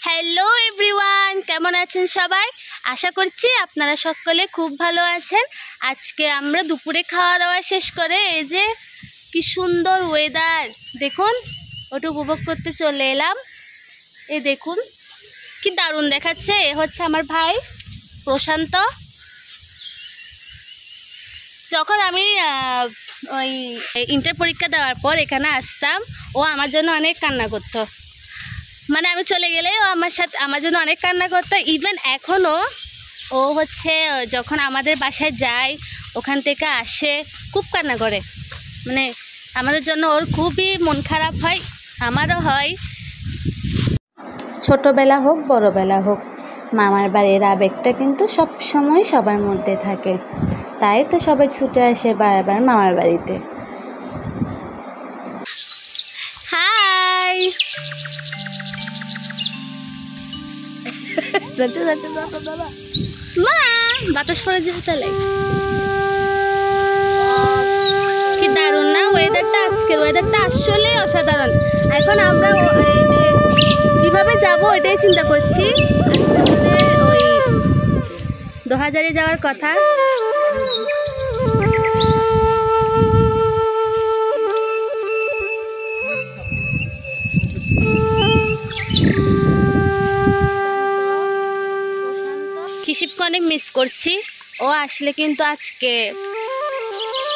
Hello everyone, কেমন আছেন সবাই? আশা করছি আপনারা সকলে খুব ভালো আছেন। আজকে আমরা দুপুরে খাওয়া দাওয়া শেষ করে এই যে কি সুন্দর ওয়েদার দেখুন, ওটা উপভোগ করতে চলে এলাম। এই দেখুন কি দারুণ দেখাচ্ছে। এ হচ্ছে আমার ভাই প্রশান্ত। যখন আমি ওই ইন্টার পরীক্ষা দেওয়ার পর এখানে আসতাম, ও আমার জন্য অনেক কান্না করতো। মানে আমি চলে গেলে ও আমার জন্য অনেক কান্না করতো। ইভেন এখনও ও হচ্ছে যখন আমাদের বাসায় যায়, ওখান থেকে আসে, খুব কান্না করে। মানে আমাদের জন্য ওর খুবই মন খারাপ হয়, আমারও হয়। ছোটোবেলা হোক বড়োবেলা হোক, মামার বাড়ির আবেগটা কিন্তু সব সময় সবার মধ্যে থাকে। তাই তো সবাই ছুটে আসে বারবার মামার বাড়িতে। হাই, মা বাতাস পড়ে যেতে তাহলে কি দারুণ না ওয়েদারটা। আজকের ওয়েদারটা আসলে অসাধারণ। এখন আমরা কিভাবে যাব এটাই চিন্তা করছি। ওই 2000-এ যাওয়ার কথা। কৃষিপকে অনেক মিস করছি। ও আসলে কিন্তু আজকে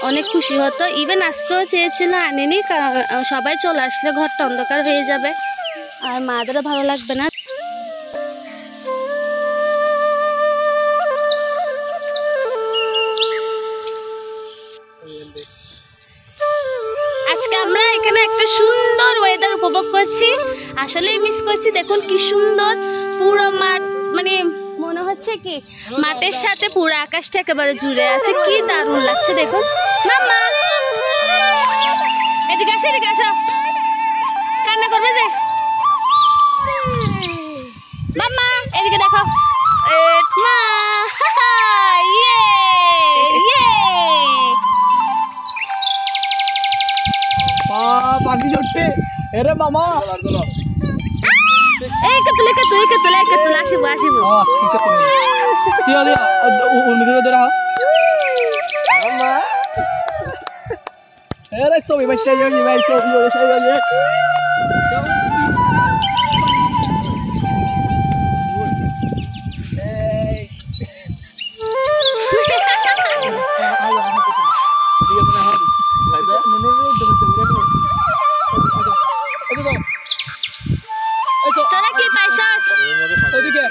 অনেক খুশি হতো। ইভেন আসতেও চেয়েছিল, আনেনি, কারণ সবাই চলে আসলে ঘরটা অন্ধকার হয়ে যাবে আর মাদেরও ভালো লাগবে না। আজকে আমরা এখানে একটা সুন্দর ওয়েদার উপভোগ করছি। আসলেই মিস করছি। দেখুন কি সুন্দর পুরো মাঠ, মানে মনে হচ্ছে কি মাঠের সাথে পুরো আকাশটা একেবারে জুড়ে আছে। কি দারুণ লাগছে দেখুন। মাম্মা এদিকে আসো, এদিকে আসো, কান্না করবে যে। মাম্মা এদিকে দেখো। মা ইয়ে ইয়ে পাখি চড়ছে। এরে মামা এই কেতুলে কেতুলে কেতুলে কেতুলে আসিব আসিব। তুই আদি উর্মিকে ধরে হা মামা। এরে ছবি ভাই সেই যাই ভাই ছবি সেই যাই। তোরা কি পাইছস ওদিকে?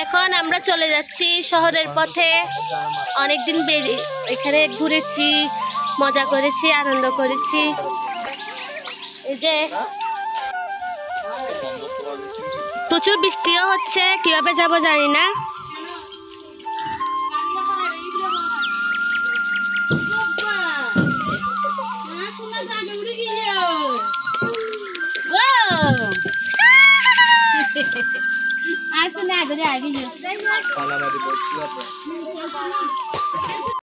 এখন আমরা চলে যাচ্ছি শহরের পথে। অনেকদিন এখানে ঘুরেছি, মজা করেছি, আনন্দ করেছি। এই যে প্রচুর বৃষ্টিও হচ্ছে, কিভাবে যাব জানি না। আসলে আগে